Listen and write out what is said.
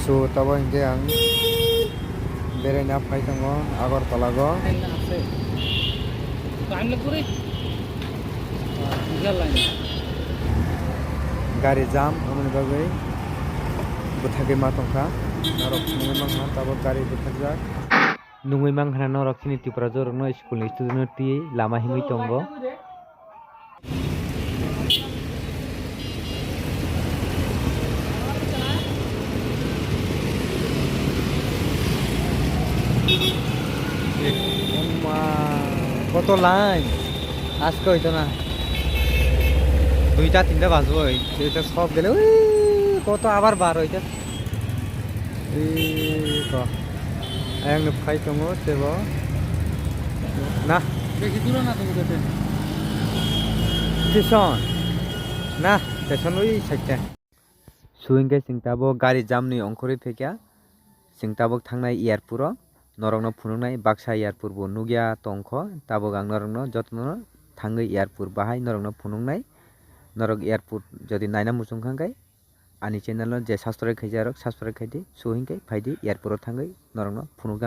So tabo hingke ang beraina phai tongo Agartala go gari jam amoni bagui buthagui ma tongkha norok nungui mangha tabo gari buthagjak nungui mangha norok chini Tripura jorok no school ni student no tui lama himui tongo কত line আজকে হইতো না 2টা 3টা বাজবো এটা সব গেলে কত আবার বার হইতো আংনো ফাই দङो তেবো না বেশি দূর না তুমি যেতে স্টেশন না স্টেশন ওই সাইডটা সুইংকে সিংতাবো গাড়ি জামনি অংখরি ফেকিয়া সিংতাবো থাংনাই এয়ারপুরো norokno phunuknai Baksa airport bo nugya tongkho tabok ang norokno jotno thangui airport bahai norokno phunuknai norok airport jodi naina muchung khangkai ani channel no je subscribe khaijak subscribe khaidi so hingkai phaidi airport o thangui norokno phunukjak.